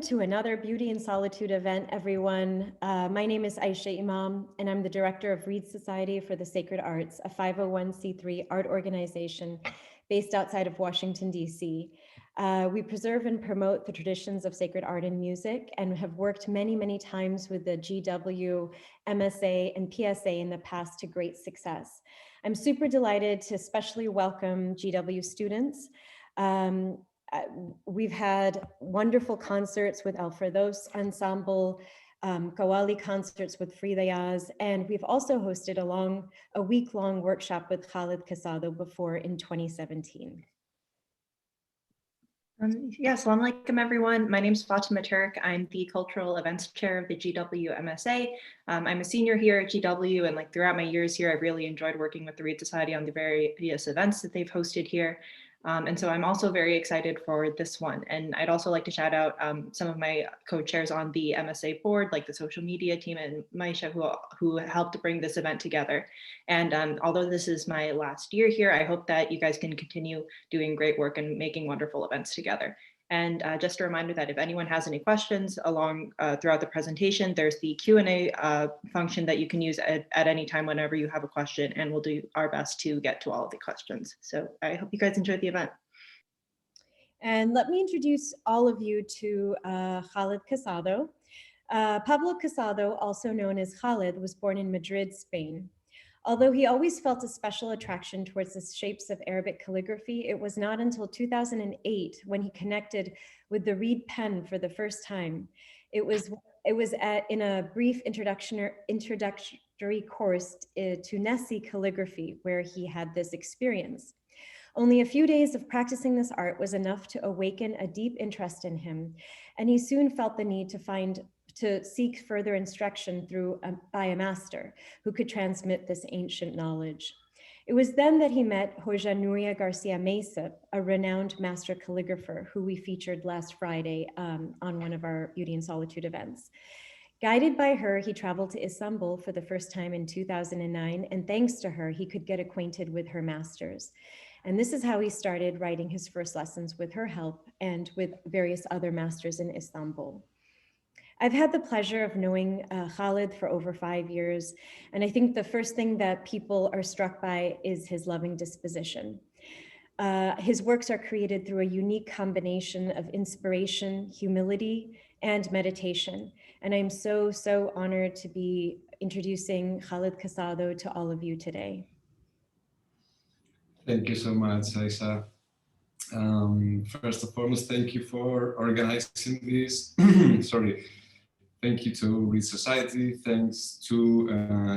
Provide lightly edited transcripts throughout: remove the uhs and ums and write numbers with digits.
to another Beauty in Solitude event, everyone. My name is Aisha Imam, and I'm the director of Reed Society for the Sacred Arts, a 501c3 art organization based outside of Washington, D.C. We preserve and promote the traditions of sacred art and music and have worked many, many times with the GW, MSA, and PSA in the past to great success. I'm super delighted to especially welcome GW students. We've had wonderful concerts with Alfredos Ensemble, Qawwali concerts with Frida Yaz, and we've also hosted a week-long workshop with Khalid Casado before in 2017. Assalamu alaikum, everyone. My name is Fatima Turk. I'm the Cultural Events Chair of the GW MSA. I'm a senior here at GW, and throughout my years here, I've really enjoyed working with the Reed Society on the various events that they've hosted here. And so I'm also very excited for this one. And I'd also like to shout out some of my co-chairs on the MSA board, like the social media team and Maisha, who helped to bring this event together. And although this is my last year here, I hope that you guys can continue doing great work and making wonderful events together. And just a reminder that if anyone has any questions throughout the presentation, there's the Q&A function that you can use at any time whenever you have a question, and we'll do our best to get to all of the questions. So I hope you guys enjoyed the event. And let me introduce all of you to Khalid Casado. Pablo Casado, also known as Khalid, was born in Madrid, Spain. Although he always felt a special attraction towards the shapes of Arabic calligraphy, it was not until 2008 when he connected with the reed pen for the first time. It was in a brief introductory course to nesih calligraphy where he had this experience. Only a few days of practicing this art was enough to awaken a deep interest in him, and he soon felt the need to seek further instruction by a master who could transmit this ancient knowledge. It was then that he met Hoja Nuria García Masip, a renowned master calligrapher who we featured last Friday on one of our Beauty in Solitude events. Guided by her, he traveled to Istanbul for the first time in 2009, and thanks to her, he could get acquainted with her masters. And this is how he started writing his first lessons with her help and with various other masters in Istanbul. I've had the pleasure of knowing Khalid for over 5 years, and I think the first thing that people are struck by is his loving disposition. His works are created through a unique combination of inspiration, humility, and meditation. And I'm so, so honored to be introducing Khalid Casado to all of you today. Thank you so much, Aisha. First and foremost, thank you for organizing this. Sorry. Thank you to Reed Society. Thanks to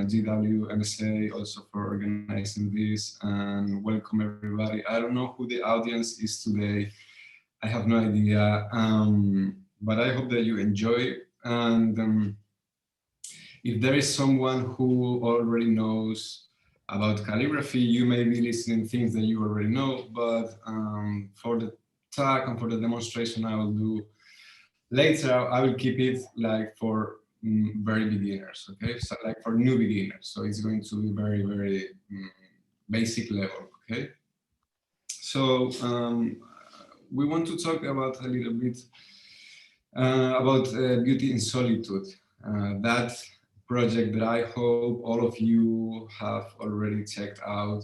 GW MSA also for organizing this, and welcome everybody. I don't know who the audience is today. I have no idea, but I hope that you enjoy. And if there is someone who already knows about calligraphy, you may be listening things that you already know, but for the talk and for the demonstration I will do later, I will keep it for very beginners, okay? So for new beginners. So it's going to be very, very basic level, okay? So we want to talk about a little bit about Beauty in Solitude. That project that I hope all of you have already checked out.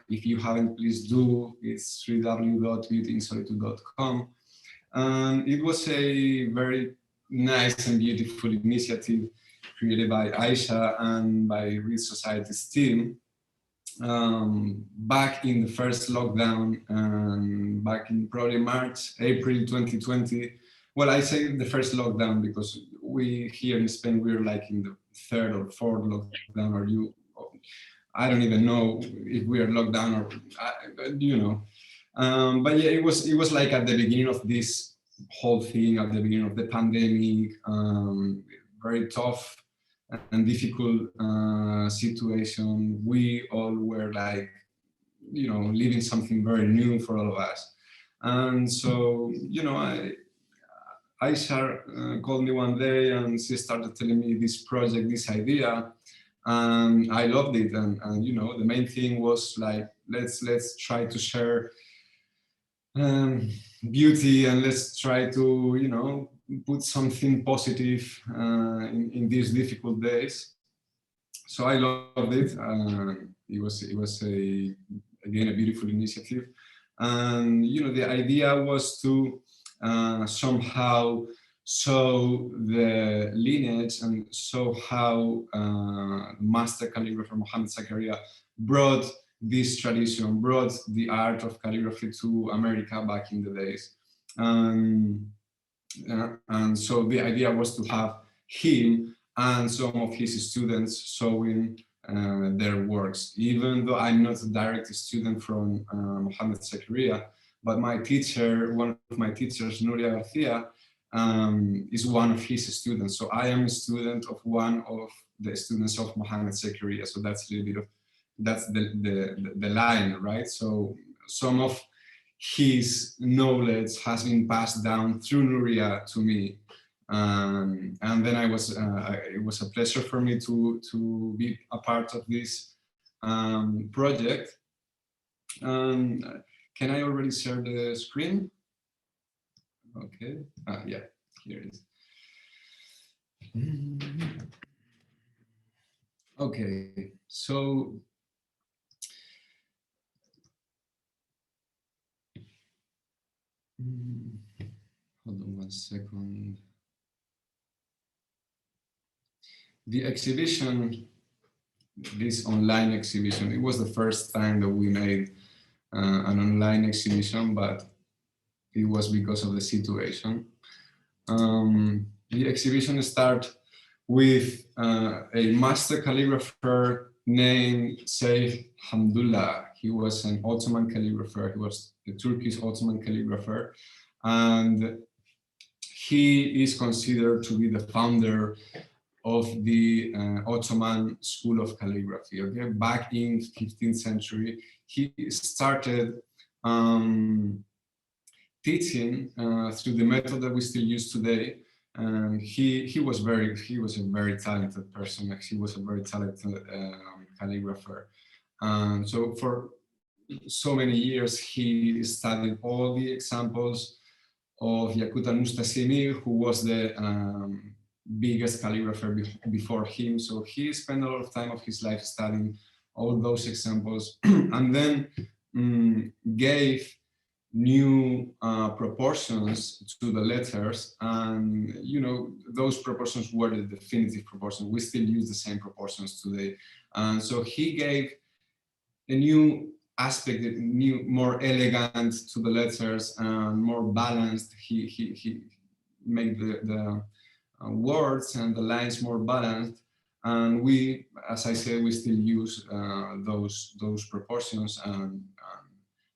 If you haven't, please do. It's www.beautyinsolitude.com. And it was a very nice and beautiful initiative created by Aisha and by Reed Society's team back in the first lockdown, back in probably April 2020. Well, I say the first lockdown because we here in Spain, we're in the third or fourth lockdown, I don't even know if we are locked down or, you know. But yeah, it was at the beginning of this whole thing, at the beginning of the pandemic, very tough and difficult situation. We all were living something very new for all of us. And so, Aisha called me one day and she started telling me this project, this idea, and I loved it. And the main thing was let's try to share beauty, and let's try to put something positive in these difficult days. So I loved it. It was again a beautiful initiative, and the idea was to somehow show the lineage and show how master calligrapher Mohammed Zakaria brought this tradition, brought the art of calligraphy to America back in the days. And so the idea was to have him and some of his students showing their works. Even though I'm not a direct student from Mohammed Zakaria, but my teacher, one of my teachers, Nuria García, is one of his students. So I am a student of one of the students of Mohammed Zakaria. So that's a little bit of, that's the line, right? So some of his knowledge has been passed down through Nuria to me. And then it was a pleasure for me to be a part of this project. Can I already share the screen? Okay, yeah, here it is. Okay, so hold on 1 second. The exhibition, this online exhibition, it was the first time that we made an online exhibition, but it was because of the situation. The exhibition started with a master calligrapher named Sheikh Hamdullah. He was an Ottoman calligrapher. He was a Turkish Ottoman calligrapher, and he is considered to be the founder of the Ottoman school of calligraphy. Okay, back in 15th century, he started teaching through the method that we still use today. And he was a very talented person. He was a very talented calligrapher. And so for so many years, he studied all the examples of Yaqut al-Mustasimi, who was the biggest calligrapher before him. So he spent a lot of time of his life studying all those examples, and then gave new proportions to the letters, and those proportions were the definitive proportions. We still use the same proportions today, and so he gave a new aspect, a new, more elegant to the letters and more balanced. He made the words and the lines more balanced, and we, as I said, we still use those proportions and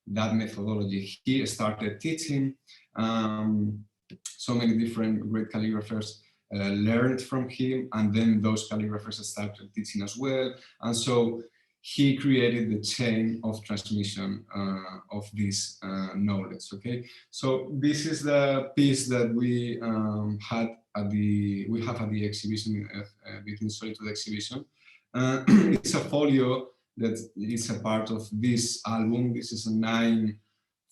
that methodology. He started teaching. So many different great calligraphers learned from him, and then those calligraphers started teaching as well. And so he created the chain of transmission of this knowledge. Okay, so this is the piece that we have at the exhibition, between Solitude exhibition. It's a folio that is a part of this album. This is a 9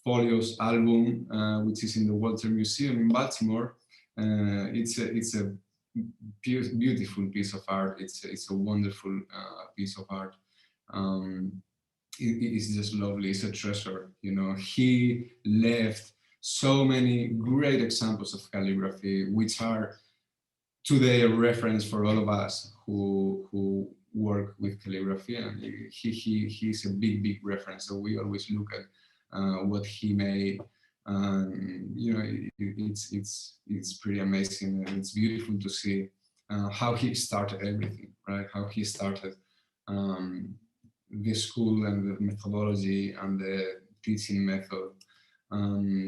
folios album, which is in the Walter Museum in Baltimore. It's a beautiful piece of art. It's a wonderful piece of art. It is just lovely. It's a treasure. He left so many great examples of calligraphy, which are today a reference for all of us who work with calligraphy, and he's a big reference. So we always look at what he made. It's pretty amazing, and it's beautiful to see how he started everything, right? How he started the school and the methodology and the teaching method.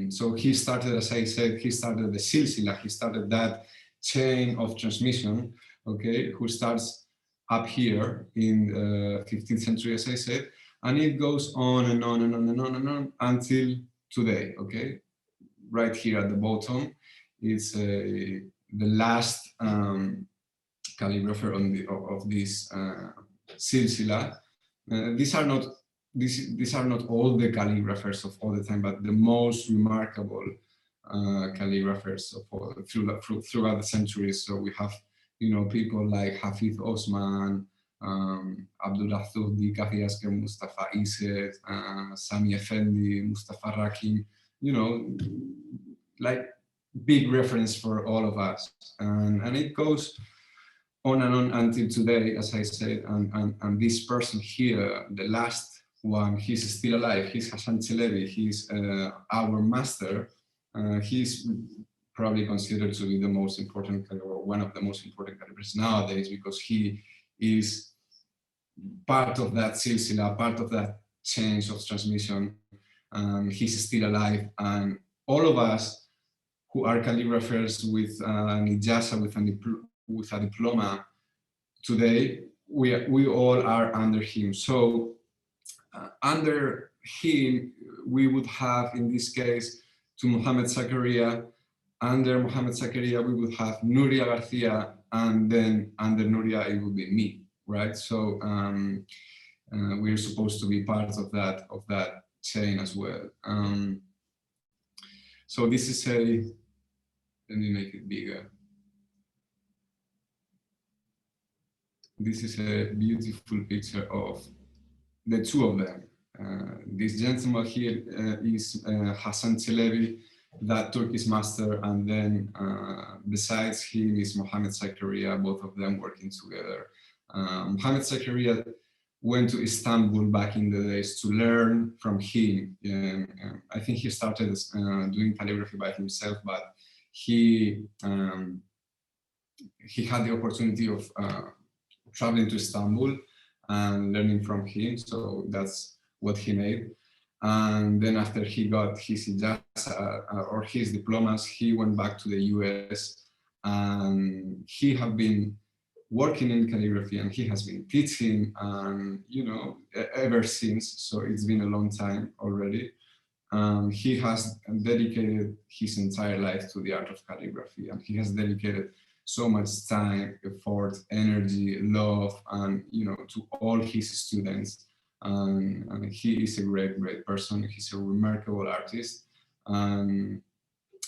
So he started, as I said, he started the silsila. He started that chain of transmission, okay, who starts up here in the 15th century, as I said, and it goes on and on and on and on and on until today, okay? Right here at the bottom is the last calligrapher of this silsila. These are not all the calligraphers of all the time, but the most remarkable calligraphers throughout the centuries. So we have, people like Hafid Osman, Abdullah Thudi, Kahiaske, Mustafa Iset, Sami Effendi, Mustafa Rakim, like big reference for all of us. And it goes on and on until today, as I said, and this person here, the last one, he's still alive. He's Hassan Çelebi. He's our master. He's probably considered to be the most important, or one of the most important calligraphers nowadays, because he is part of that silsila, part of that change of transmission. He's still alive, and all of us who are calligraphers with an ijaza, with a diploma today, we all are under him. So under him, we would have, in this case, to Mohamed Zakaria. Under Mohamed Zakaria, we would have Nuria Garcia, and then under Nuria, it would be me, right? So we're supposed to be part of that chain as well. So this is let me make it bigger. This is a beautiful picture of the two of them. This gentleman here is Hassan Çelebi, that Turkish master, and then besides him is Mohamed Zakaria, both of them working together. Mohamed Zakaria went to Istanbul back in the days to learn from him. I think he started doing calligraphy by himself, but he had the opportunity of traveling to Istanbul and learning from him, so that's what he made. And then after he got his ijaza or his diplomas, he went back to the US, and he had been working in calligraphy, and he has been teaching, and ever since. So it's been a long time already. He has dedicated his entire life to the art of calligraphy, and he has dedicated so much time, effort, energy, love, and to all his students. And he is a great person. He's a remarkable artist. And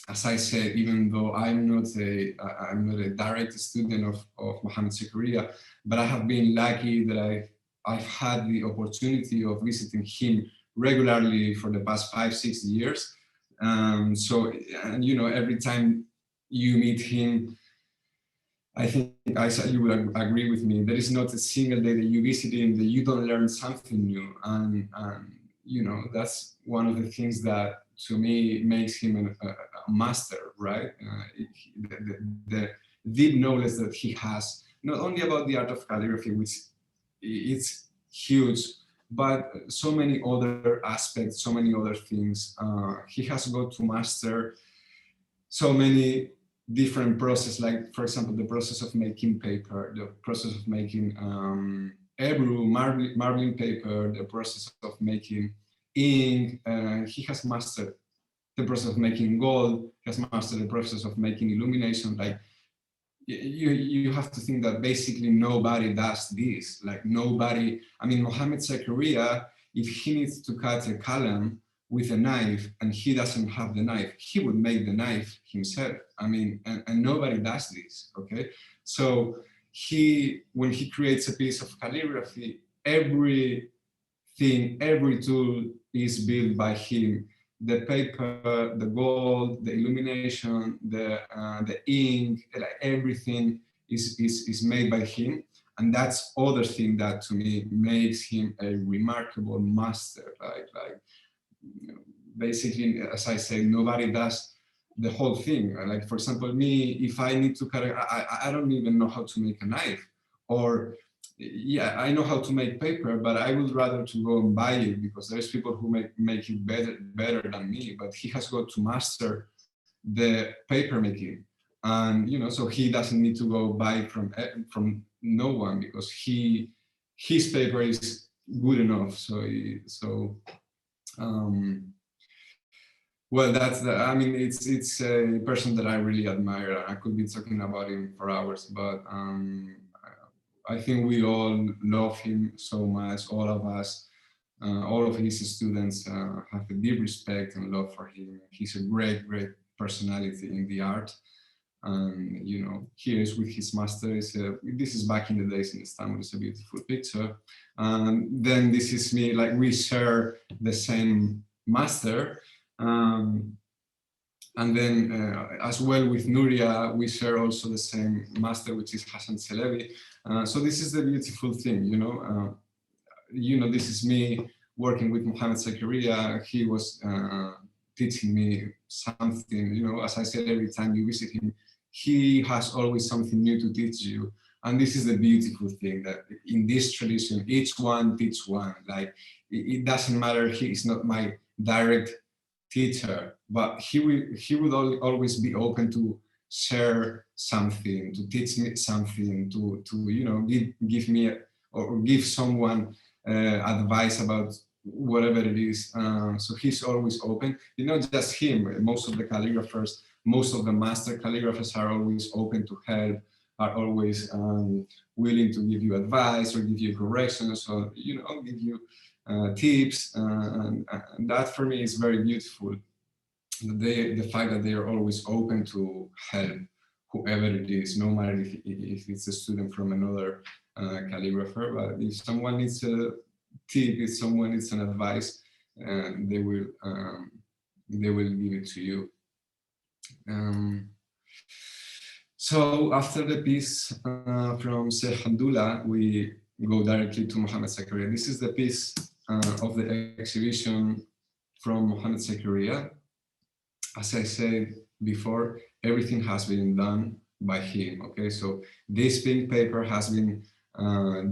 as I said, even though I'm not a direct student of Mohamed Zakaria, but I have been lucky that I've had the opportunity of visiting him regularly for the past 5-6 years. So, and every time you meet him, I think, Isa, you will agree with me, there is not a single day that you visit him that you don't learn something new. And that's one of the things that, to me, makes him a master, right? The deep knowledge that he has, not only about the art of calligraphy, which it's huge, but so many other aspects, so many other things. He has got to master so many different process, like, for example, the process of making paper, the process of making Ebru, marbling paper, the process of making ink. He has mastered the process of making gold, he has mastered the process of making illumination. Like, you have to think that basically nobody does this. Like, nobody, I mean, Mohamed Zakaria, if he needs to cut a column with a knife and he doesn't have the knife, he would make the knife himself. I mean, and nobody does this, okay? So when he creates a piece of calligraphy, everything, every tool is built by him. The paper, the gold, the illumination, the ink, everything is made by him. And that's other thing that, to me, makes him a remarkable master. Like, basically, as I say, nobody does the whole thing. Like, for example, me, if I need to cut, I don't even know how to make a knife. Or, yeah, I know how to make paper, but I would rather to go and buy it, because there's people who make it better than me. But he has got to master the paper making, and so he doesn't need to go buy from no one, because his paper is good enough. Well, I mean, it's a person that I really admire. I could be talking about him for hours, but I think we all love him so much, all of us. All of his students have a deep respect and love for him. He's a great personality in the art. And you know, here is with his master. This is back in the days in Istanbul. It's a beautiful picture. And then this is me. Like we share the same master. And then as well with Nuria, we share also the same master, which is Hassan Çelebi. So this is the beautiful thing, you know. This is me working with Mohammed Zakaria. He was teaching me something, you know, as I said, every time you visit him, he has always something new to teach you. And this is the beautiful thing, that in this tradition, each one teach one. Like, it doesn't matter, he is not my direct teacher, but he would always be open to share something, to teach me something, to you know, give me or give someone advice about whatever it is. So he's always open. You know, just him. Most of the calligraphers, most of the master calligraphers are always open to help, are always willing to give you advice or give you corrections, or you know, give you tips. And that for me is very beautiful. The fact that they are always open to help whoever it is, no matter if it's a student from another calligrapher. But if someone needs a tip, if someone needs an advice, they will give it to you. So after the piece from Sheikh Hamdullah, we go directly to Mohammed Zakaria. This is the piece of the exhibition from Mohammed Zakaria. As I said before, everything has been done by him. Okay, so this pink paper has been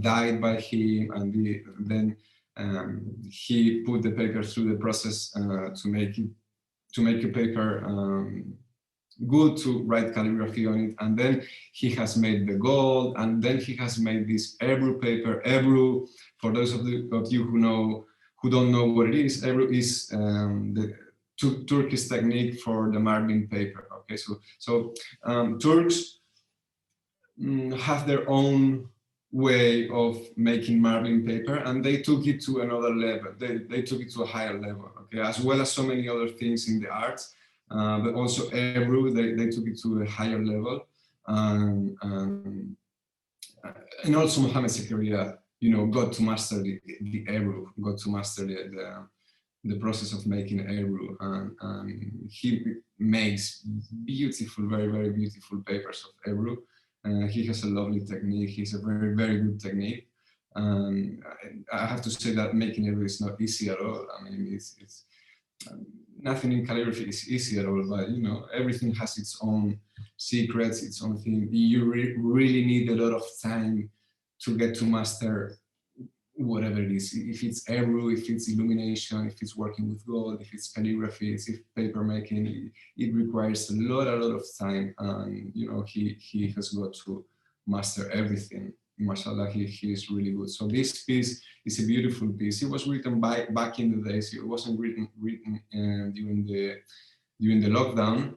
dyed by him, and then he put the paper through the process to make a paper good to write calligraphy on it. And then he has made the gold, and then he has made this Ebru paper. Ebru, for those of you who don't know what it is, Ebru is the Turkish technique for the marbling paper. Okay, so Turks have their own way of making marbling paper, and they took it to another level. They took it to a higher level. Okay, as well as so many other things in the arts, but also Ebru, they took it to a higher level, and also Mohammed Zakaria, you know, got to master the Ebru, got to master the process of making Ebru, and he makes beautiful, very, very beautiful papers of Ebru. He has a lovely technique. He's a very, very good technique. I have to say that making Ebru is not easy at all. I mean, it's nothing in calligraphy is easy at all, but you know, everything has its own secrets, its own thing. You really need a lot of time to get to master whatever it is. If it's Ebru, if it's illumination, if it's working with gold, if it's calligraphy, if it's paper making, it requires a lot of time. And you know, he has got to master everything. Mashallah, he is really good. So this piece is a beautiful piece. It was written back in the days. It wasn't written during the lockdown,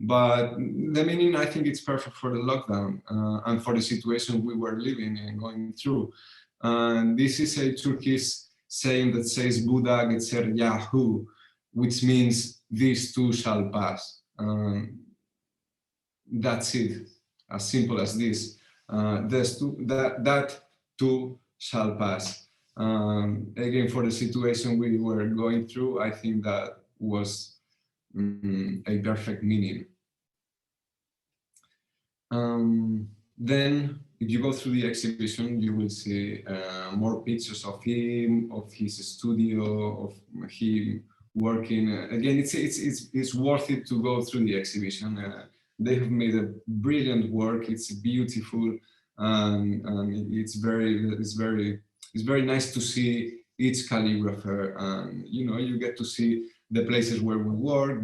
but the meaning, I think it's perfect for the lockdown and for the situation we were living and going through. And this is a Turkish saying that says Buddha Getser Yahu, which means these too shall pass. That's it, as simple as this. That too shall pass. Again, for the situation we were going through, I think that was a perfect meaning. Then, if you go through the exhibition, you will see more pictures of him, of his studio, of him working. Again, it's worth it to go through the exhibition. They have made a brilliant work. It's beautiful, and it's very nice to see each calligrapher. And you know, you get to see the places where we work.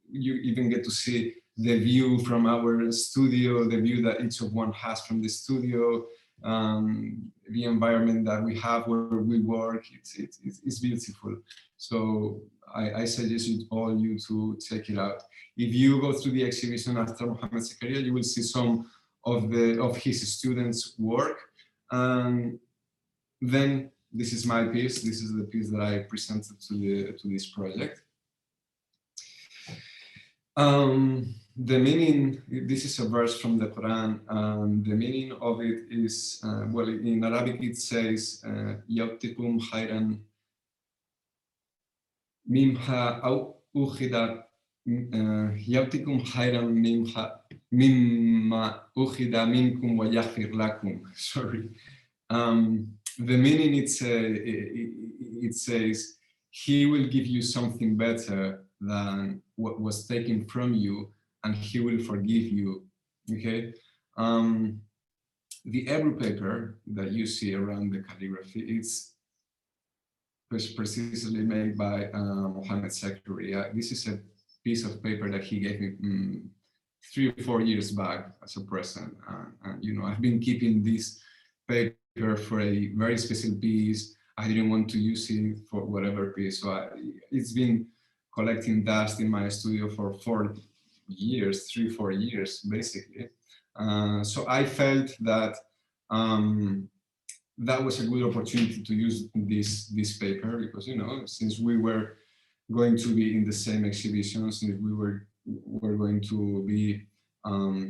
You even get to see the view from our studio, the view that each of one has from the studio, the environment that we have where we work. It's beautiful. So I suggest all you to check it out. If you go through the exhibition after Mohammed Zakaria, you will see some of his students' work. And then this is my piece. This is the piece that I presented to this project. The meaning, this is a verse from the Quran, and the meaning of it is, well, in Arabic it says, يَوْتِكُمْ خَيْرًا مِمْهَا أَوْ أُخِذَ يَوْتِكُمْ خَيْرًا مِمَّا أُخِذَ مِنْكُمْ وَيَغْفِرْ لَكُمْ. Sorry. The meaning it says, he will give you something better than what was taken from you, and he will forgive you. Okay. The Ebru paper that you see around the calligraphy, it's precisely made by Mohammed Zakaria. This is a piece of paper that he gave me 3 or 4 years back as a present. You know, I've been keeping this paper for a very special piece. I didn't want to use it for whatever piece. So it's been collecting dust in my studio for 4 years, 3 or 4 years, basically. So I felt that that was a good opportunity to use this paper, because, you know, since we were going to be in the same exhibition, since we were going to be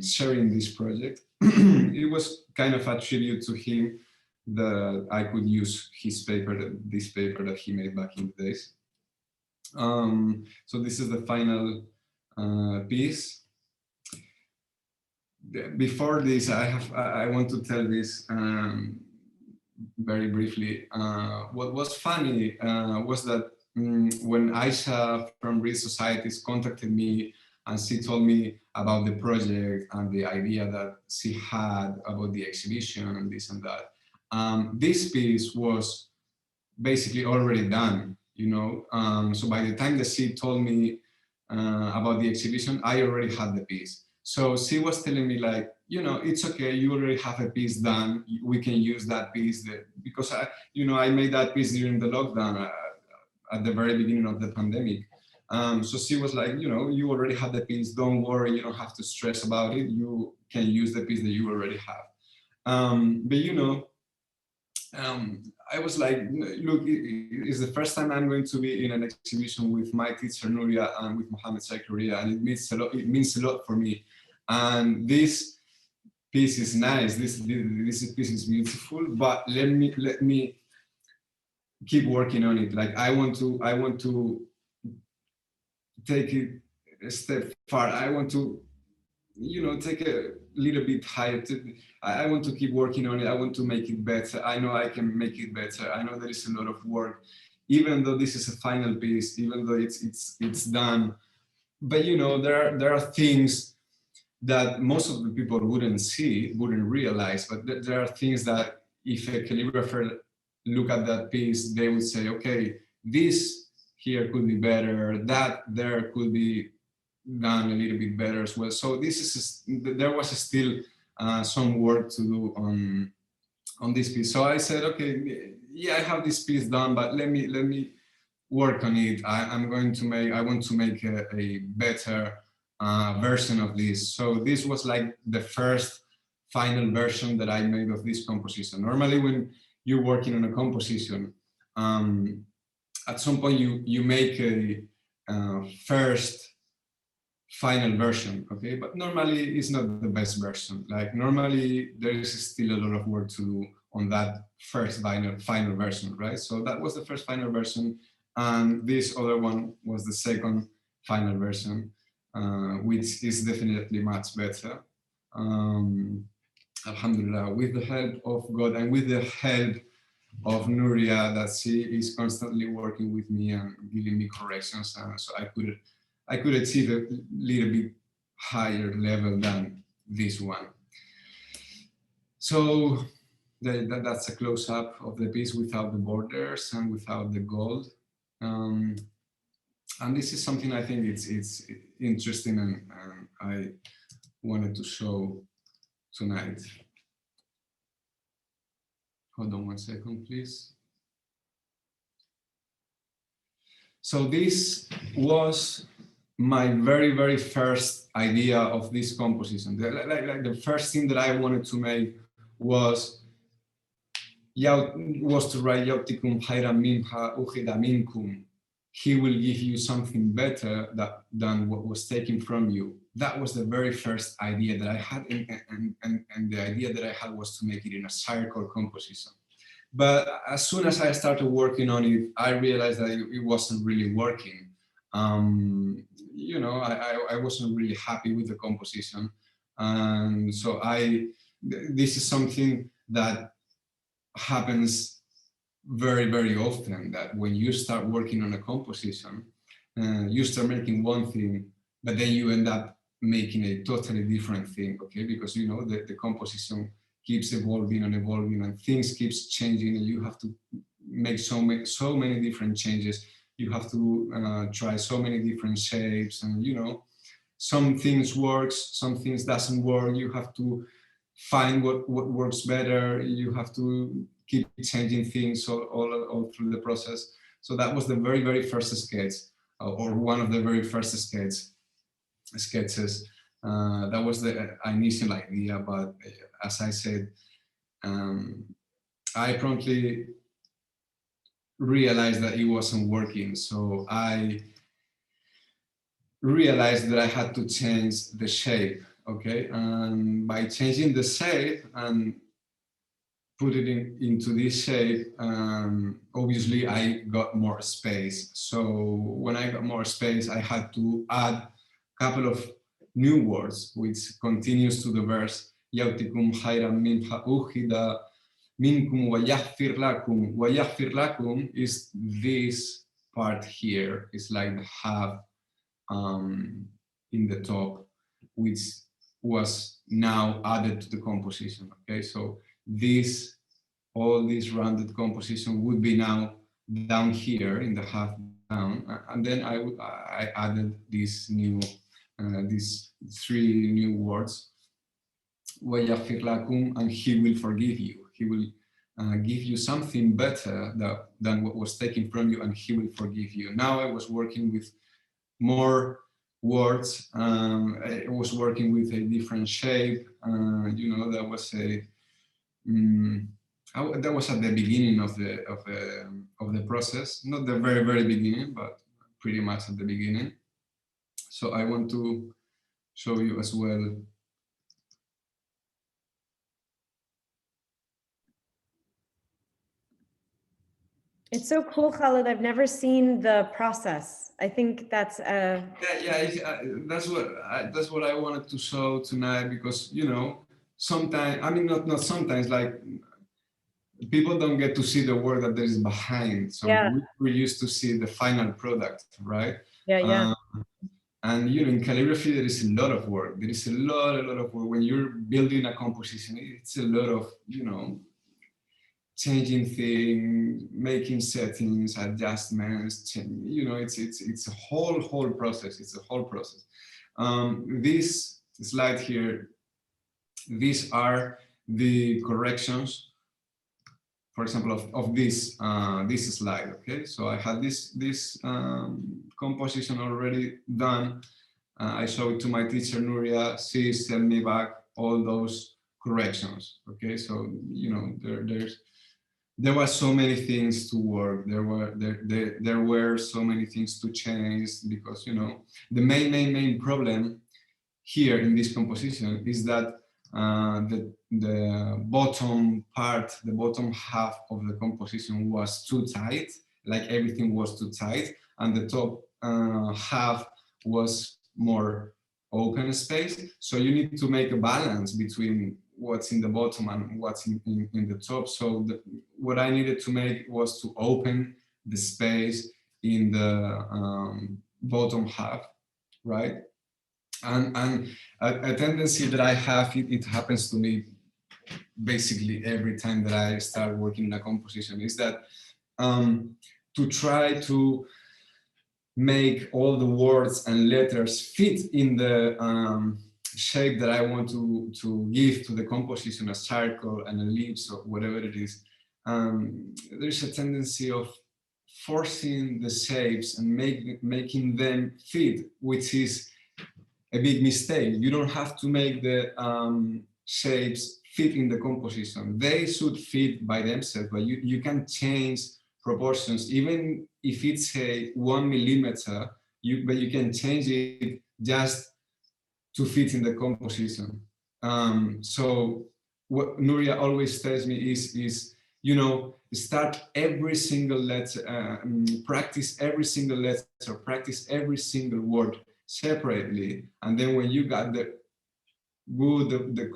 sharing this project, it was kind of a tribute to him that I could use his paper, this paper that he made back in the days. So this is the final piece. Before this, I want to tell this very briefly. What was funny was that when Aisha from Read Societies contacted me and she told me about the project and the idea that she had about the exhibition and this and that, this piece was basically already done, you know. So by the time that she told me about the exhibition, I already had the piece. So she was telling me, like, you know, it's okay, you already have a piece done, we can use that piece, because I made that piece during the lockdown at the very beginning of the pandemic. So she was like, you know, you already have the piece, don't worry, you don't have to stress about it, you can use the piece that you already have. But you know, I was like, look, it's the first time I'm going to be in an exhibition with my teacher Nuria and with Mohammed Zakaria, and it means a lot. It means a lot for me. And this piece is nice. This piece is beautiful. But let me keep working on it. Like I want to take it a step far. I want to, you know, take a little bit higher. I want to keep working on it. I want to make it better. I know I can make it better. I know there is a lot of work, even though this is a final piece, even though it's done. But you know, there are things that most of the people wouldn't see, wouldn't realize. But there are things that if a calligrapher look at that piece, they would say, okay, this here could be better. That there could be done a little bit better as well. So there was still some work to do on this piece. So I said, okay, yeah, I have this piece done, but let me work on it. I want to make a better version of this. So this was like the first final version that I made of this composition. Normally, when you're working on a composition, at some point you make a first final version, okay? But normally it's not the best version. Like normally there is still a lot of work to do on that first final version, right? So that was the first final version, and this other one was the second final version, which is definitely much better. Alhamdulillah, with the help of God and with the help of Nuria, that she is constantly working with me and giving me corrections, so I could achieve a little bit higher level than this one. So that's a close-up of the piece without the borders and without the gold. And this is something I think it's interesting, and I wanted to show tonight. Hold on 1 second, please. So this was my very first idea of this composition. Like the first thing that I wanted to make was to write Yawtikum Hayran Minha Ukhida Minkum. he will give you something better than what was taken from you. That was the very first idea that I had, and the idea that I had was to make it in a circle composition. But as soon as I started working on it, I realized that it wasn't really working. You know, I wasn't really happy with the composition. And so this is something that happens very, very often, that when you start working on a composition, you start making one thing, but then you end up making a totally different thing, okay? Because, you know, the composition keeps evolving and evolving, and things keeps changing, and you have to make so many different changes. You have to try so many different shapes, and, you know, some things works, some things doesn't work. You have to find what works better. You have to keep changing things all through the process. So that was the very, very first sketch, or one of the very first sketches. That was the initial idea, but as I said, I promptly realized that it wasn't working. So I realized that I had to change the shape, okay? And by changing the shape and put it into this shape, obviously I got more space. So when I got more space, I had to add a couple of new words, which continues to the verse, يَوْتِكُمْ خَيْرًا مِنْهَا أُخِذَ مِنْكُمْ وَيَغْفِرْ لَكُمْ. وَيَغْفِرْ لَكُمْ is this part here. It's like the half in the top, which was now added to the composition, okay? So all this rounded composition would be now down here in the half down, and then I added these three new words, وَيَغْفِرْ لَكُمْ, and he will forgive you. He will give you something better than what was taken from you, and he will forgive you. Now I was working with more words. I was working with a different shape. You know, that was that was at the beginning of the process, not the very, very beginning, but pretty much at the beginning. So I want to show you as well. It's so cool, Khaled. I've never seen the process. I think that's that's what I wanted to show tonight, because, you know, sometimes, I mean, not sometimes, like, people don't get to see the work that there is behind. So yeah. we're used to see the final product, right? Yeah. And, you know, in calligraphy, there is a lot of work. There is a lot of work. When you're building a composition, it's a lot of, you know, changing things, making settings, adjustments, you know, it's a whole process. It's a whole process. This slide here, these are the corrections, for example, of this slide. Okay, so I had this composition already done. I showed it to my teacher Nuria. She sent me back all those corrections. Okay, so, you know, there were so many things to work. There were so many things to change, because, you know, the main problem here in this composition is that the bottom part, the bottom half of the composition was too tight, like everything was too tight, and the top half was more open space. So you need to make a balance between what's in the bottom and what's in the top. So what I needed to make was to open the space in the bottom half, right? And a tendency that I have, it happens to me basically every time that I start working in a composition, is that to try to make all the words and letters fit in the shape that I want to give to the composition, a circle, an ellipse, or whatever it is. There's a tendency of forcing the shapes and making them fit, which is a big mistake. You don't have to make the shapes fit in the composition. They should fit by themselves, but you can change proportions, even if it's a 1 millimeter, but you can change it just to fit in the composition. So what Nuria always tells me is you know, start every single letter, practice every single letter, practice every single word separately, and then when you got the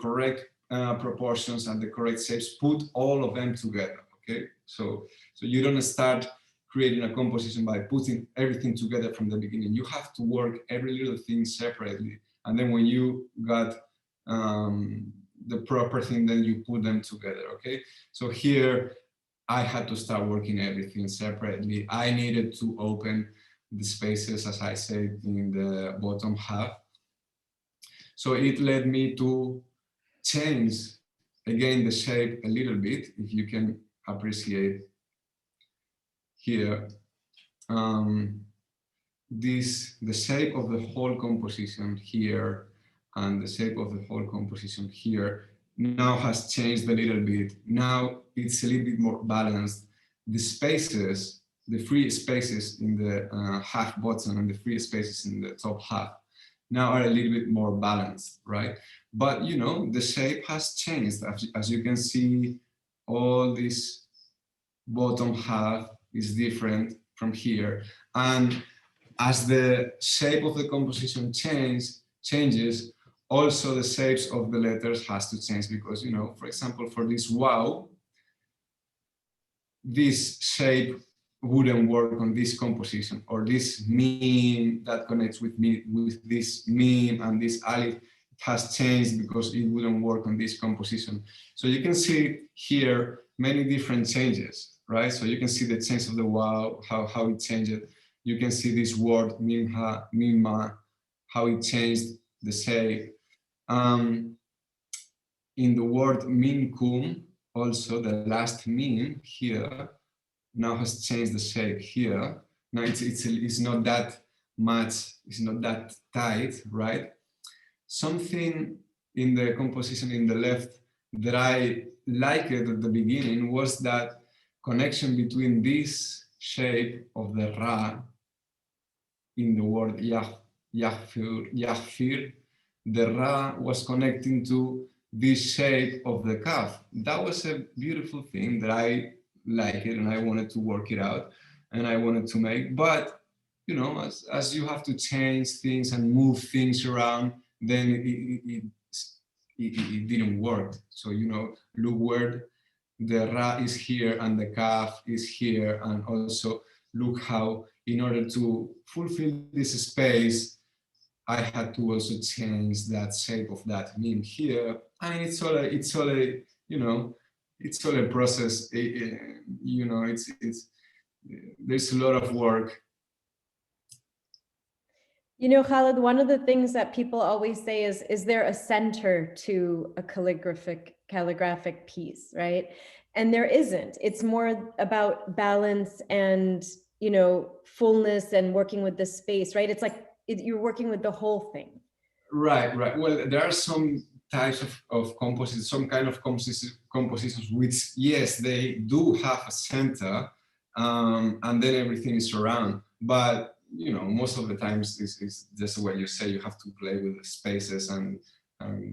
correct proportions and the correct shapes, put all of them together. Okay, so you don't start creating a composition by putting everything together from the beginning. You have to work every little thing separately, and then when you got the proper thing, then you put them together. Okay, so here I had to start working everything separately. I needed to open the spaces, as I said, in the bottom half. So it led me to change again the shape a little bit, if you can appreciate here. The shape of the whole composition here and the shape of the whole composition here now has changed a little bit. Now it's a little bit more balanced. The spaces, the free spaces in the half bottom and the free spaces in the top half now are a little bit more balanced, right? But you know, the shape has changed. As you can see, all this bottom half is different from here. And as the shape of the composition changes, also the shapes of the letters has to change, because, you know, for example, for this wow, this shape wouldn't work on this composition, or this meme that connects with me with this meme and this alif has changed because it wouldn't work on this composition. So you can see here many different changes, right? So you can see the change of the wow, how it changed. You can see this word mimha, mimma, how it changed the shape. In the word minkum, also the last meme here now has changed the shape here. Now it's not that much, it's not that tight, right? Something in the composition in the left that I liked at the beginning was that connection between this shape of the ra in the word yaghfir, the ra was connecting to this shape of the kaf. That was a beautiful thing that I liked it, and I wanted to work it out, and I wanted to make. But you know, as you have to change things and move things around, then it didn't work. So you know, look where the ra is here and the kaf is here, and also look how, in order to fulfill this space, I had to also change that shape of that meme here. I mean, it's all a you know, it's all a process. You know, it's there's a lot of work. You know, Khaled, one of the things that people always say is there a center to a calligraphic piece, right? And there isn't. It's more about balance and, you know, fullness and working with the space, right? It's like you're working with the whole thing. Right. Well, there are some types of composites, some kind of compositions which, yes, they do have a center, and then everything is around. But you know, most of the times is just what you say. You have to play with the spaces, and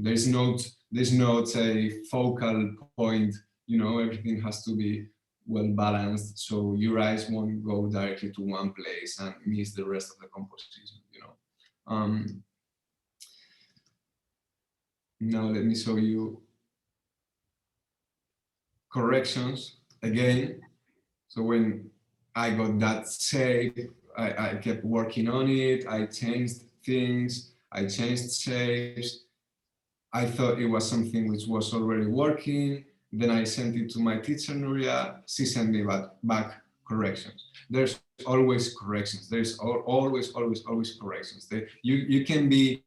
there's not a focal point. You know, everything has to be well balanced, so your eyes won't go directly to one place and miss the rest of the composition. You know. Now let me show you corrections again. So when I got that shape, I kept working on it. I changed things. I changed shapes. I thought it was something which was already working. Then I sent it to my teacher, Nuria. She sent me back corrections. There's always corrections. There's always corrections. You can be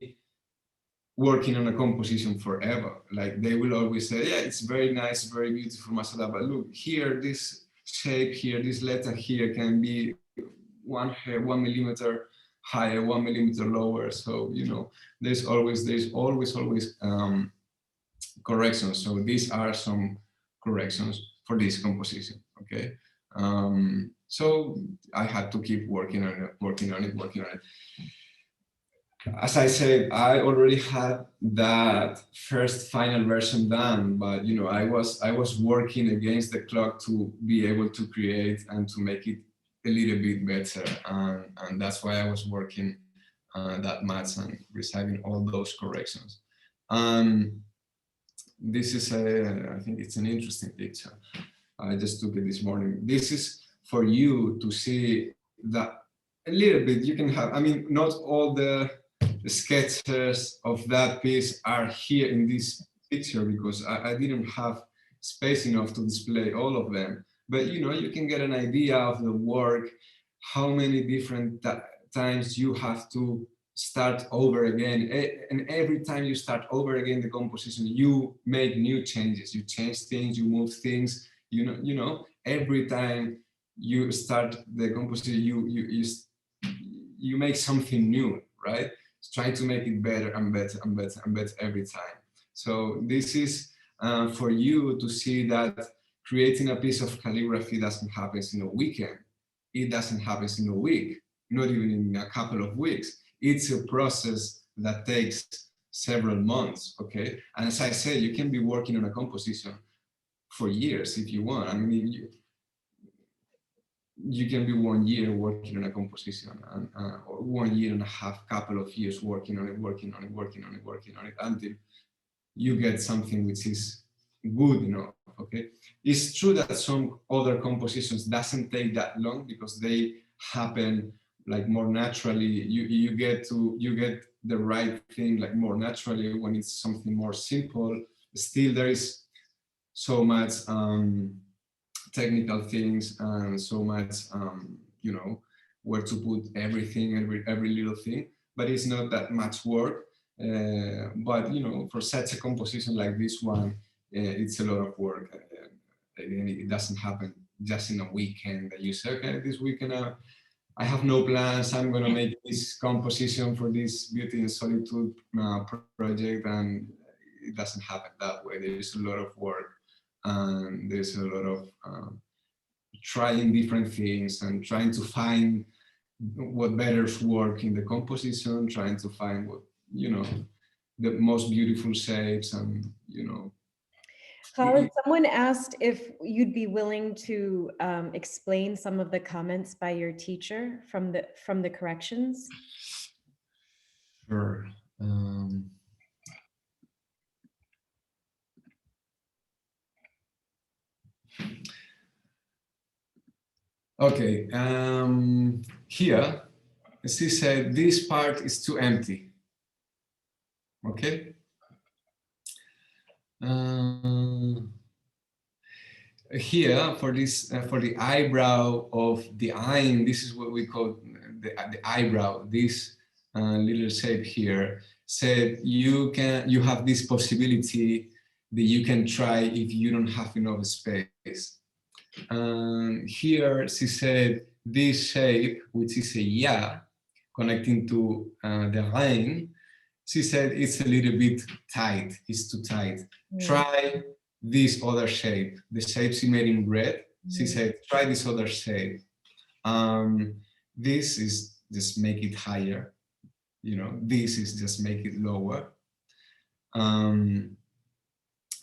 working on a composition forever. Like they will always say, yeah, it's very nice, very beautiful, mashallah, but look here, this shape here, this letter here can be 1 millimeter higher, 1 millimeter lower. So you know, there's always corrections. So these are some corrections for this composition. Okay, So I had to keep working on it. As I said, I already had that first final version done, but you know, I was working against the clock to be able to create and to make it a little bit better, and that's why I was working that much and receiving all those corrections. This is I think it's an interesting picture. I just took it this morning. This is for you to see that a little bit you can have. I mean, not all the sketches of that piece are here in this picture because I didn't have space enough to display all of them. But you know, you can get an idea of the work, how many different times you have to start over again. And every time you start over again the composition, you make new changes. You change things, you move things. You know, every time you start the composition, you make something new, right? Trying to make it better and better and better and better every time. So this is for you to see that creating a piece of calligraphy doesn't happen in a weekend. It doesn't happen in a week, not even in a couple of weeks. It's a process that takes several months, okay? And as I said, you can be working on a composition for years if you want. I mean, you can be 1 year working on a composition, and or 1 year and a half, couple of years working on it until you get something which is good enough. Okay, it's true that some other compositions doesn't take that long because they happen like more naturally. You get the right thing like more naturally when it's something more simple. Still, there is so much technical things and so much you know, where to put everything, every little thing, but it's not that much work. But you know, for such a composition like this one, it's a lot of work. It doesn't happen just in a weekend that you say, okay, this weekend I have no plans, I'm going to make this composition for this Beauty in Solitude project, and it doesn't happen that way. There is a lot of work, and there's a lot of trying different things and trying to find what better work in the composition, trying to find what, you know, the most beautiful shapes, and you know. Khalid, someone asked if you'd be willing to explain some of the comments by your teacher from the corrections. Sure. Okay. Here, she said this part is too empty. Okay. Here for this for the eyebrow of the eye, this is what we call the eyebrow. This little shape here said you have this possibility that you can try if you don't have enough space. Here she said this shape, which is a ya connecting to the line, she said it's a little bit tight, it's too tight. Try this other shape, the shape she made in red. She said, try this other shape. This is just make it higher, you know, this is just make it lower.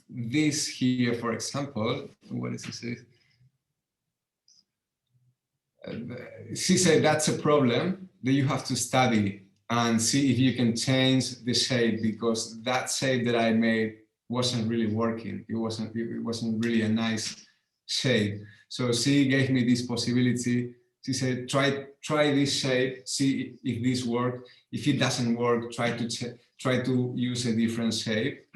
This here, for example, what does she say? She said that's a problem that you have to study and see if you can change the shape, because that shape that I made wasn't really working. It wasn't really a nice shape. So she gave me this possibility. She said, try this shape, see if this works. If it doesn't work, try to use a different shape.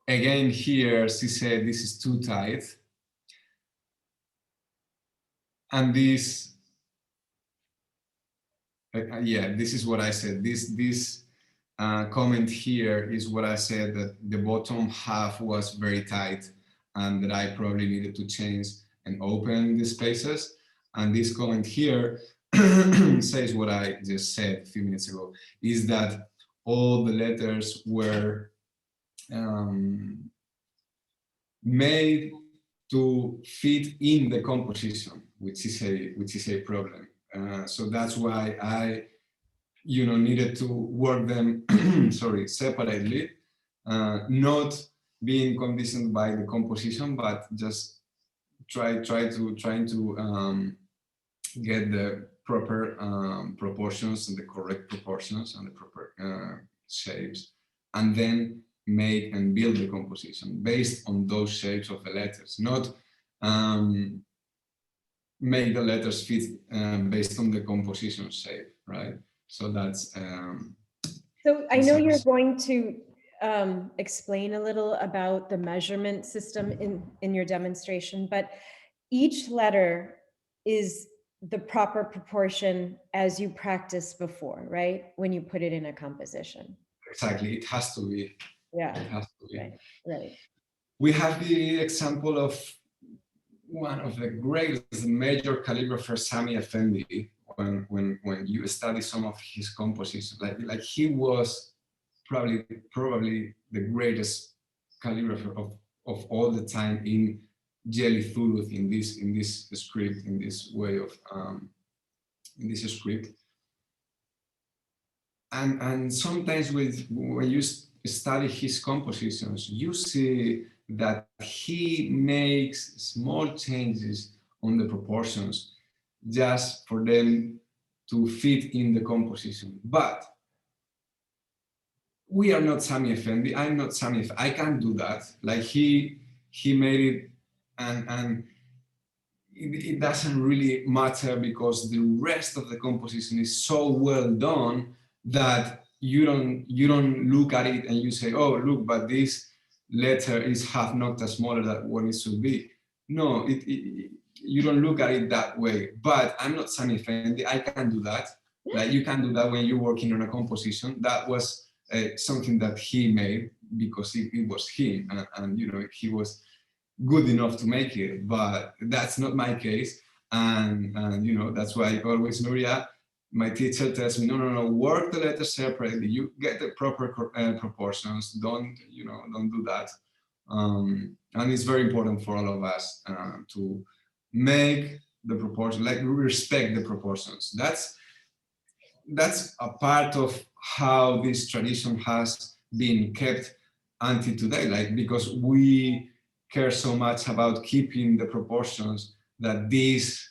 Again, here she said this is too tight. And this, yeah, this is what I said. This comment here is what I said, that the bottom half was very tight and that I probably needed to change and open the spaces. And this comment here says what I just said a few minutes ago, is that all the letters were made to fit in the composition, which is a problem. So that's why I, needed to work them, separately, not being conditioned by the composition, but just trying to get the proper proportions and the correct proportions and the proper shapes, and then make and build the composition based on those shapes of the letters, not make the letters fit based on the composition shape, right? So that's. So I know you're going to explain a little about the measurement system in your demonstration, but each letter is the proper proportion as you practiced before, right? When you put it in a composition. Exactly, it has to be. Yeah. It has to be. Right. We have the example of one of the greatest major calligraphers, Sami Effendi. When you study some of his compositions, like he was probably the greatest calligrapher of all the time in Jelly Thuluth, in this script, in this way of in this script. And sometimes when you study his compositions, you see that he makes small changes on the proportions just for them to fit in the composition. But we are not Sami Effendi. I'm not Sami Effendi. I can't do that. Like he made it, and it doesn't really matter because the rest of the composition is so well done that you don't look at it and you say, oh, look, but this letter is half nocta smaller than what it should be. No, you don't look at it that way. But I'm not Sami Effendi. I can do that. Like you can do that when you're working on a composition. That was something that he made because it was him, and he was good enough to make it. But that's not my case, and that's why always Nuria, my teacher, tells me, no, work the letters separately. You get the proper proportions. Don't do that. And it's very important for all of us to make the proportion, like respect the proportions. That's a part of how this tradition has been kept until today, like because we care so much about keeping the proportions that this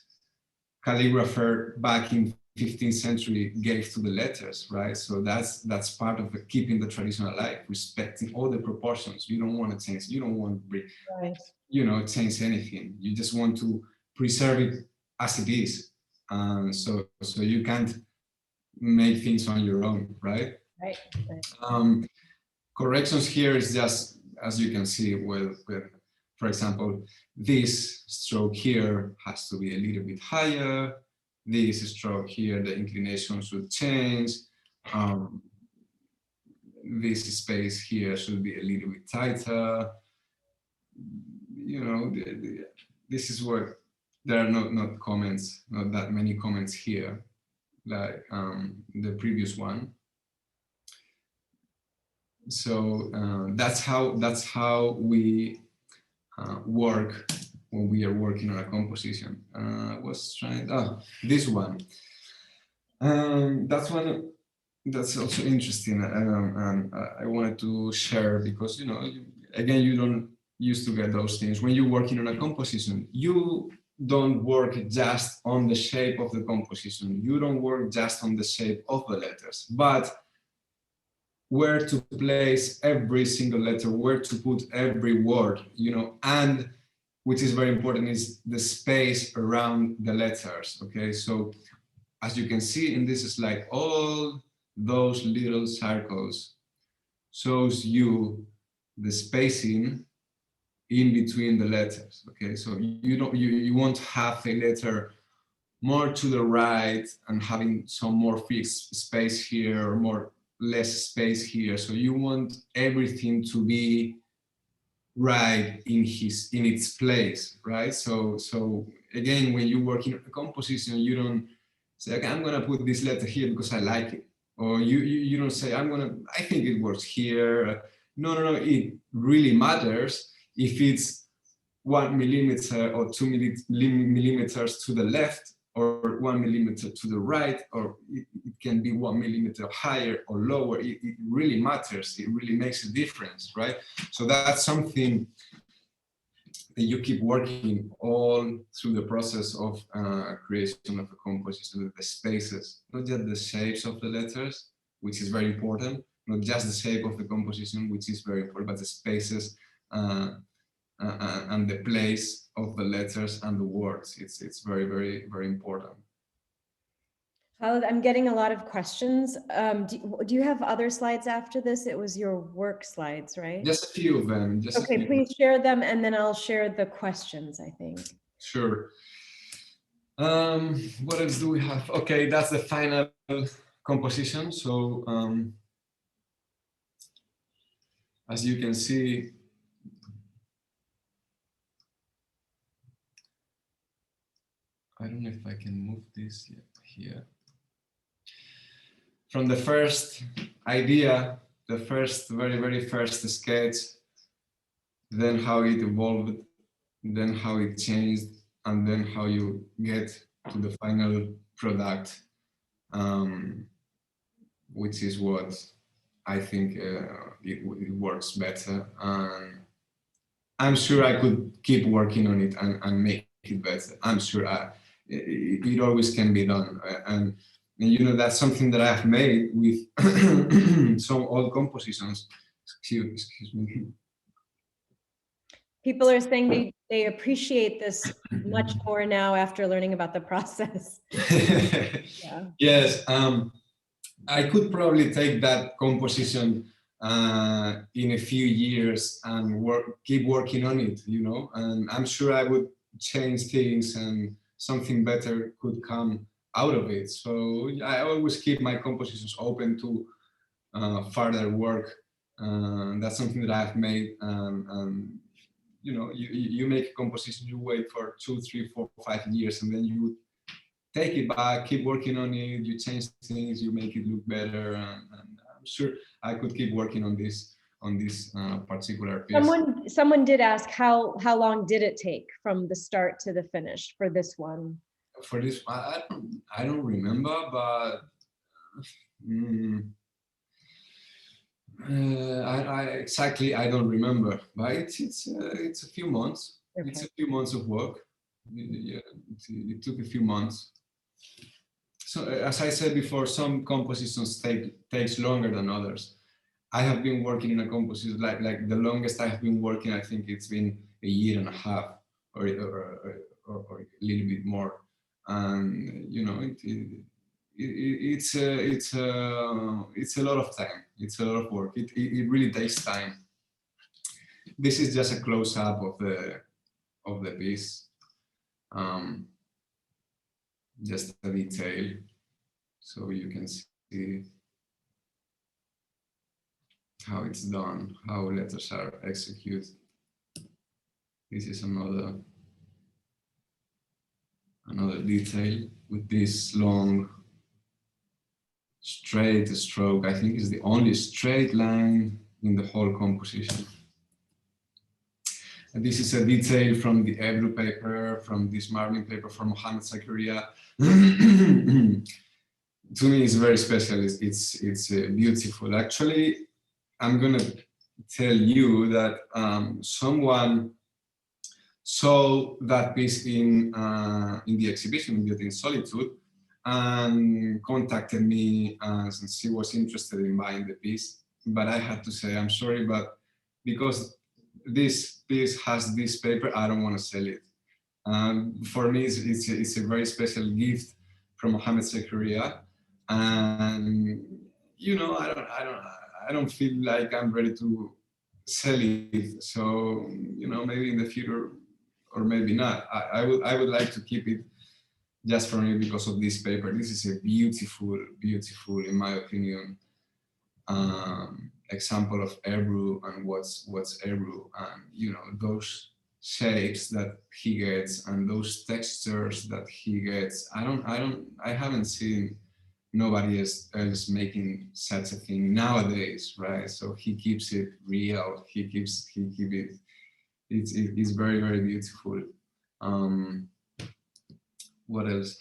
calligrapher back in 15th century gave to the letters, right? So that's part of keeping the tradition alive, respecting all the proportions. You don't want to change, you don't want to change anything. You just want to preserve it as it is. So you can't make things on your own, right? Right. Corrections here is just, as you can see, with for example, this stroke here has to be a little bit higher. This stroke here, the inclination should change. This space here should be a little bit tighter. This is where there are not comments, not that many comments here, like the previous one. So that's how we work when we are working on a composition. I was trying, this one. That's also interesting, and I wanted to share because, again, you don't used to get those things. When you're working on a composition, you don't work just on the shape of the composition. You don't work just on the shape of the letters, but where to place every single letter, where to put every word, and which is very important is the space around the letters, okay? So as you can see in this slide, all those little circles shows you the spacing in between the letters, okay? So you won't have a letter more to the right and having some more fixed space here or less space here. So you want everything to be right in its place, right? So again, when you work in a composition, you don't say, okay, I'm gonna put this letter here because I like it, or you don't say, I think it works here. No, it really matters if it's 1 millimeter or 2 millimeters to the left, or 1 millimeter to the right, or it can be 1 millimeter higher or lower. It really matters. It really makes a difference, right? So that's something that you keep working all through the process of creation of a composition, the spaces, not just the shapes of the letters, which is very important, not just the shape of the composition, which is very important, but the spaces and the place of the letters and the words. It's very, very, very important. Khaled, I'm getting a lot of questions. Do you have other slides after this? It was your work slides, right? Just a few of them. Just okay, please share them, and then I'll share the questions, I think. Sure. What else do we have? Okay, that's the final composition. So as you can see, I don't know if I can move this here. From the first idea, the first, very, very first sketch, then how it evolved, then how it changed, and then how you get to the final product, which is what I think it works better. And I'm sure I could keep working on it and make it better. I'm sure it always can be done. And you know, that's something that I've made with some old compositions. Excuse me. People are saying they appreciate this much more now after learning about the process. Yeah. Yes, I could probably take that composition in a few years and keep working on it, you know, and I'm sure I would change things and something better could come out of it. So I always keep my compositions open to further work. That's something that I've made. You know, you make a composition, you wait for 2, 3, 4, 5 years, and then you take it back, keep working on it, you change things, you make it look better, and I'm sure I could keep working on this particular piece. Someone did ask how long did it take from the start to the finish for this one? For this, I don't remember, but I don't remember. But it's a few months. Okay. It's a few months of work. Yeah, it took a few months. So as I said before, some compositions takes longer than others. I have been working in a composition like the longest I have been working. I think it's been a year and a half, or a little bit more. And you know, it's a lot of time. It's a lot of work. It really takes time. This is just a close-up of the piece. Just a detail, so you can see how it's done, how letters are executed. This is another detail with this long straight stroke. I think it's the only straight line in the whole composition. And this is a detail from the Ebru paper, from this marbling paper from Mohammed Zakaria. To me, it's very special. It's beautiful. Actually, I'm gonna tell you that someone saw that piece in the exhibition we did in Solitude and contacted me and she was interested in buying the piece. But I had to say, I'm sorry, but because this piece has this paper, I don't want to sell it. For me, it's a very special gift from Mohammed Zakaria, and you know, I don't feel like I'm ready to sell it. So you know, maybe in the future, or maybe not. I would like to keep it just for me because of this paper. This is a beautiful, beautiful, in my opinion, example of Ebru and what's Ebru, and you know, those shapes that he gets and those textures that he gets. I haven't seen nobody else making such a thing nowadays, right? So he keeps it real. He keeps it it's very, very beautiful. What else?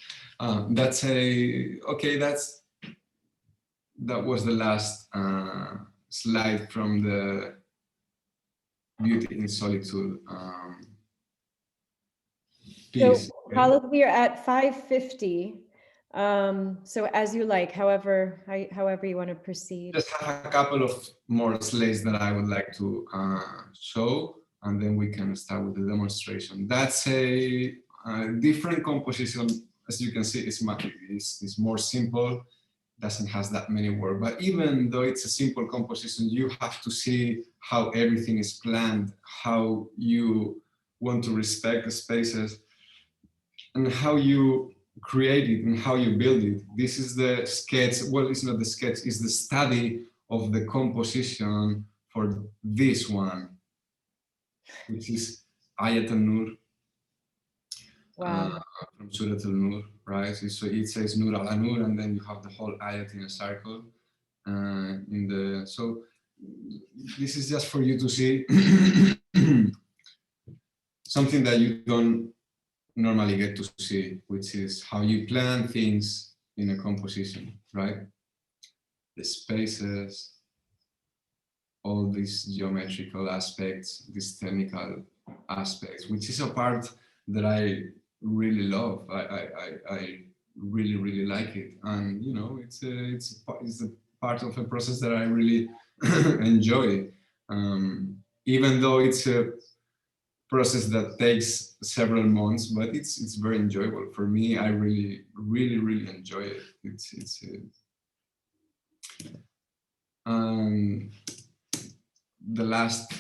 That was the last slide from the Beauty in Solitude piece. So, Khalid, we are at 5:50. So as you like, however you want to proceed. Just have a couple of more slides that I would like to show, and then we can start with the demonstration. That's a different composition. As you can see, it's more simple, doesn't have that many words. But even though it's a simple composition, you have to see how everything is planned, how you want to respect the spaces, and how you create it and how you build it. This is the sketch. Well, it's not the sketch, it's the study of the composition for this one, which is Ayat al-Nur. Wow. From Surat al-Nur, right? So it says Nur ala Nur, and then you have the whole ayat in a circle. So this is just for you to see something that you don't normally get to see, which is how you plan things in a composition, right? The spaces, all these geometrical aspects, these technical aspects, which is a part that I really love. I really, really like it, and you know, it's a part of a process that I really enjoy, even though it's a process that takes several months, but it's very enjoyable for me. I really, really, really enjoy it. The last,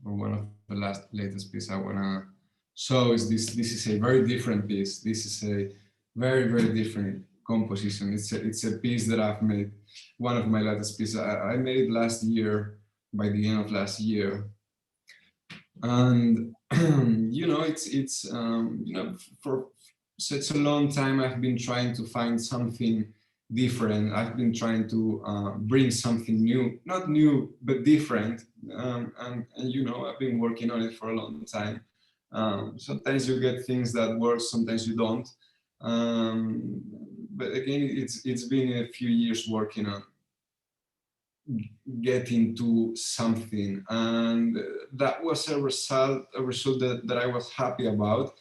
or one of the latest piece I wanna show is this. This is a very different piece. This is a very, very different composition. It's a piece that I've made. One of my latest pieces. I made it last year, by the end of last year, and you know, it's you know, for such a long time I've been trying to find something different. I've been trying to bring something new, not new, but different. And you know, I've been working on it for a long time. Sometimes you get things that work, sometimes you don't. But again, it's been a few years working on getting to something, and that was a result that I was happy about.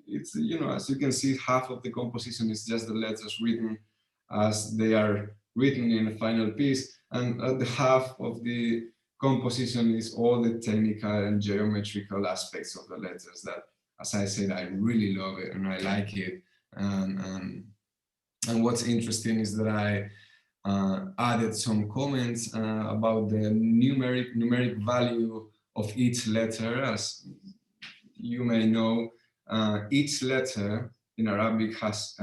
It's, you know, as you can see, half of the composition is just the letters written as they are written in a final piece, and the half of the composition is all the technical and geometrical aspects of the letters that, as I said, I really love it and I like it. And what's interesting is that I added some comments about the numeric value of each letter. As you may know, each letter in Arabic has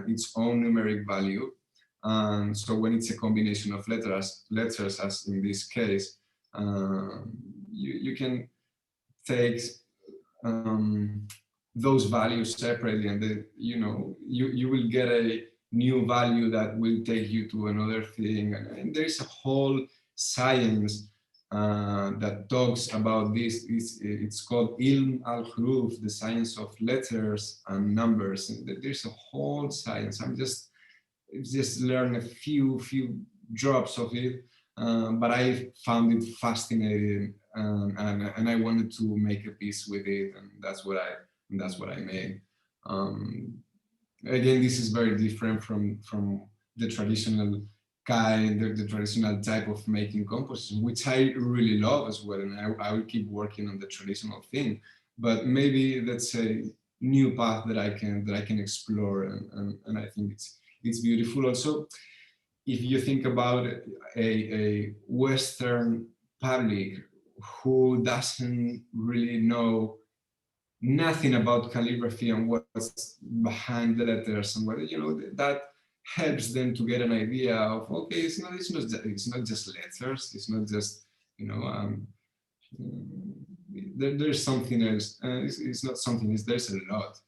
its own numeric value. So when it's a combination of letters, as in this case, you can take those values separately, and then, you know, you will get a new value that will take you to another thing. And there's a whole science that talks about this. It's called Ilm al-Huruf, the science of letters and numbers. And there's a whole science. I'm just learned a few drops of it, but I found it fascinating, and I wanted to make a piece with it, and that's what I made. Again, this is very different from the traditional kind, the traditional type of making composition, which I really love as well, and I will keep working on the traditional thing. But maybe that's a new path that I can explore, and I think it's beautiful. Also, if you think about a Western public who doesn't really know nothing about calligraphy and what's behind the letters and what, you know, that helps them to get an idea of, okay, it's not just letters, it's not just, you know, there's something else. It's not something, there's a lot.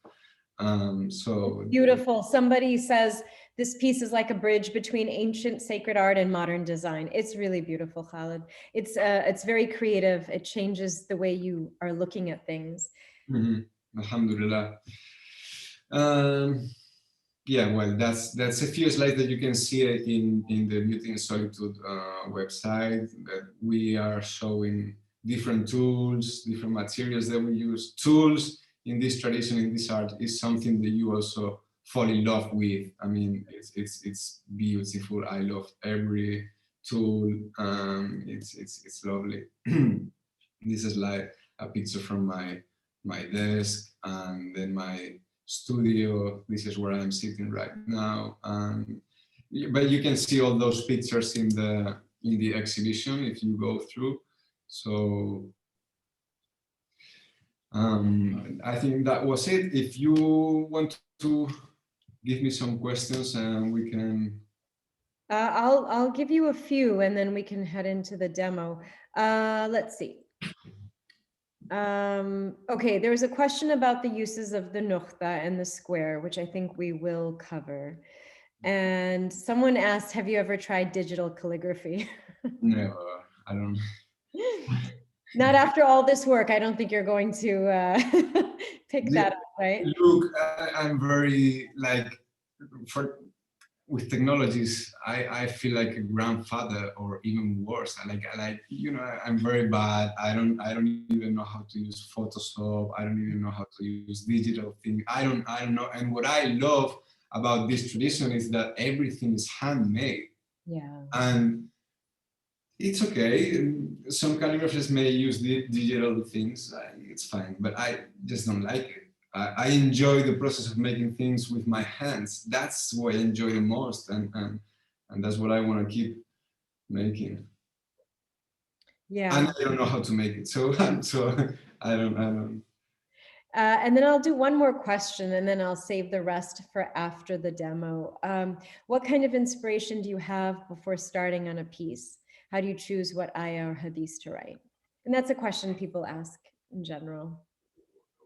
So beautiful. Somebody says this piece is like a bridge between ancient sacred art and modern design. It's really beautiful, Khalid. It's very creative. It changes the way you are looking at things. Alhamdulillah. Yeah, well, that's a few slides that you can see in the Beauty and Solitude website, that we are showing different tools, different materials that we use. Tools in this tradition, in this art, is something that you also fall in love with. I mean, it's beautiful. I love every tool. It's lovely. This is like a picture from my desk, and then my studio. This is where I'm sitting right now. But you can see all those pictures in the exhibition if you go through. So I think that was it. If you want to give me some questions, and we can. I'll give you a few, and then we can head into the demo. Let's see. Okay, there was a question about the uses of the nukhta and the square, which I think we will cover. And someone asked, have you ever tried digital calligraphy? Never. I don't. Not after all this work. I don't think you're going to pick that up, right? Look, I'm very with technologies, I feel like a grandfather, or even worse. I'm very bad. I don't even know how to use Photoshop. I don't even know how to use digital things. I don't know. And what I love about this tradition is that everything is handmade. Yeah. And it's okay. Some calligraphers may use the digital things. It's fine, but I just don't like it. I enjoy the process of making things with my hands. That's what I enjoy the most, and that's what I want to keep making. Yeah. And I don't know how to make it, so I don't. And then I'll do one more question, and then I'll save the rest for after the demo. What kind of inspiration do you have before starting on a piece? How do you choose what ayah or hadith to write? And that's a question people ask in general.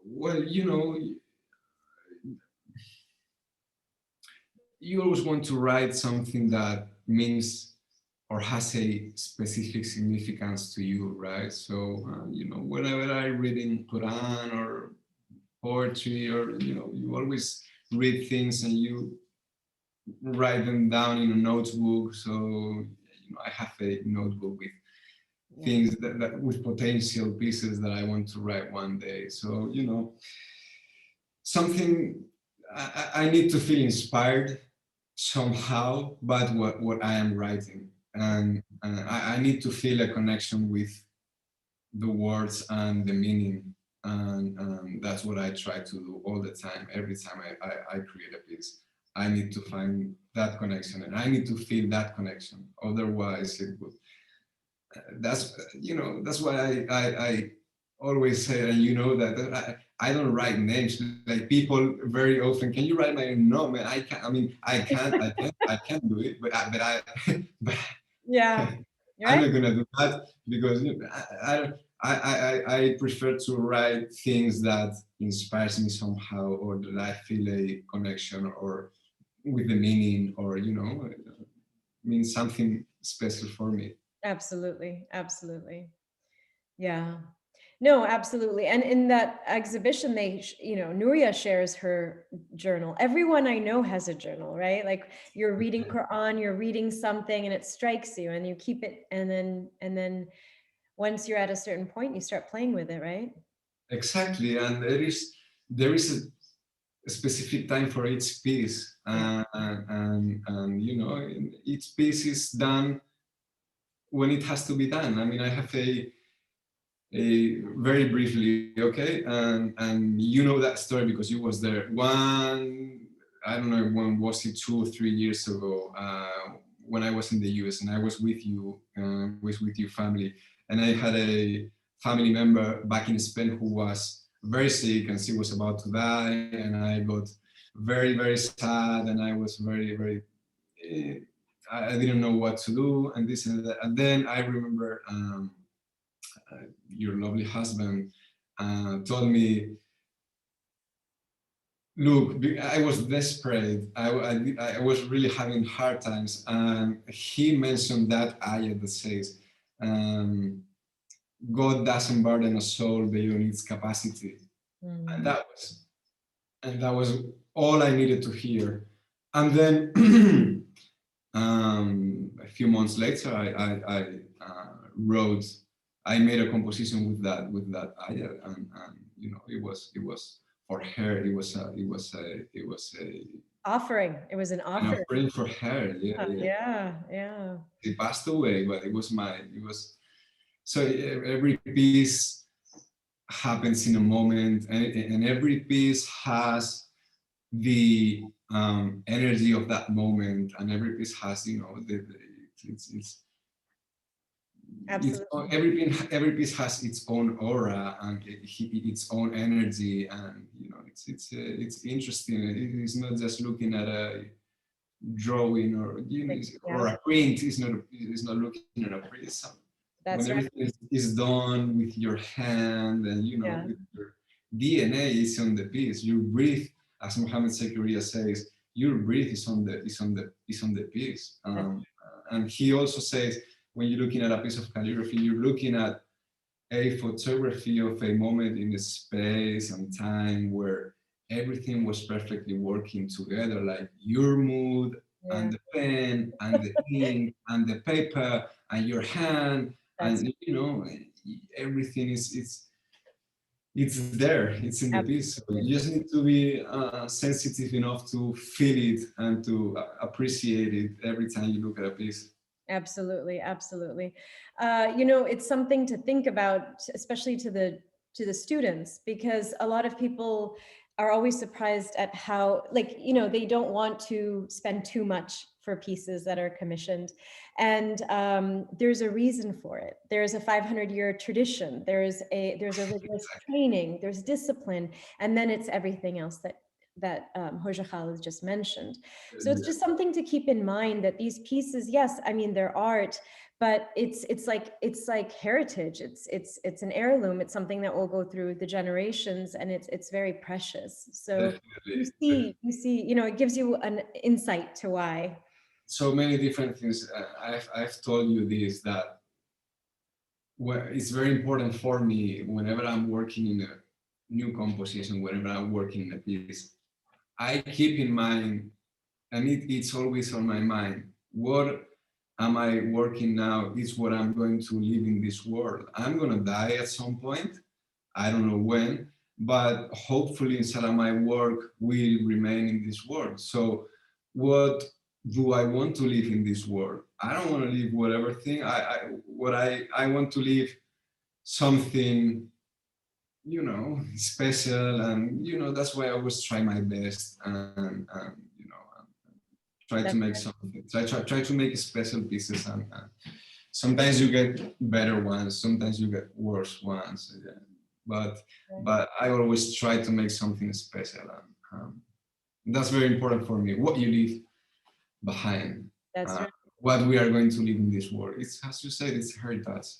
Well, you always want to write something that means or has a specific significance to you, right? So, whenever I read in Quran or poetry, or, you always read things and you write them down in a notebook. So, I have a notebook with things that with potential pieces that I want to write one day. So, something I need to feel inspired somehow by what I am writing, and I need to feel a connection with the words and the meaning, and that's what I try to do all the time. Every time I create a piece, I need to find that connection, and I need to feel that connection. Otherwise, it would. That's why I always say, and that I don't write names. Like, people very often, can you write my name? No, man, I can't. I mean, I can't do it. But Yeah, I'm not gonna do that, because I prefer to write things that inspires me somehow, or that I feel a connection or with the meaning, or means something special for me. Absolutely, absolutely. Yeah. No, absolutely. And in that exhibition, Nuria shares her journal. Everyone I know has a journal, right? Like, you're reading Quran, you're reading something, and it strikes you, and you keep it, and then once you're at a certain point, you start playing with it, right? Exactly, and there is a specific time for each piece, and each piece is done when it has to be done. I mean, I have a very briefly, okay, and you know that story because you was there. I don't know when was it, 2 or 3 years ago, when I was in the US, and I was with you, with your family, and I had a family member back in Spain who was very sick, and she was about to die, and I got very, very sad, and I was very, very. I didn't know what to do, and this and that, and then I remember. Your lovely husband told me, Look, I was desperate. I was really having hard times. And he mentioned that ayah that says, God doesn't burden a soul beyond its capacity. And that was all I needed to hear. And then a few months later, I wrote. I made a composition with that ayah, and you know, it was for her. It was a Offering. It was an an offering. offering for her. Yeah. She passed away, but it was so every piece happens in a moment, and every piece has the energy of that moment, and every piece has, you know, it's Absolutely. every piece has its own aura and its own energy, and you know, it's interesting. It is not just looking at a drawing, or you know, or a print. It's not looking at a print. That's When right. everything is done with your hand, and you know, Yeah. with your DNA is on the piece. Your breath, as Mohammed Zakaria says, your breath is on the piece. And he also says, when you're looking at a piece of calligraphy, you're looking at a photography of a moment in the space and time where everything was perfectly working together, like your mood and the pen and the ink and the paper and your hand. And you know, everything it's there, it's in the piece. So you just need to be sensitive enough to feel it and to appreciate it every time you look at a piece. Absolutely. You know, it's something to think about, especially to the students, because a lot of people are always surprised at how, like, you know, they don't want to spend too much for pieces that are commissioned, and there's a reason for it. There's a 500-year tradition. There's a rigorous training. There's discipline, and then it's everything else that Hoja Khalid just mentioned. So it's just something to keep in mind, that these pieces, yes, I mean, they're art, but it's like heritage. It's an heirloom. It's something that will go through the generations, and it's very precious. So you see, you know, it gives you an insight to why. So many different things. I've told you this, that it's very important for me whenever I'm working in a new composition, whenever I'm working in a piece, I keep in mind, and it's always on my mind, what am I working now is what I'm going to live in this world. I'm going to die at some point. I don't know when, but hopefully inside of my work will remain in this world. So what do I want to live in this world? I don't want to live whatever thing. I want to live something, you know, special, and you know, that's why I always try my best, and you know, try to make something. Try to make special pieces, and sometimes you get better ones, sometimes you get worse ones. Yeah. But I always try to make something special, and that's very important for me. What you leave behind, That's right. what we are going to live in this world. It's, as you said, it's heritage.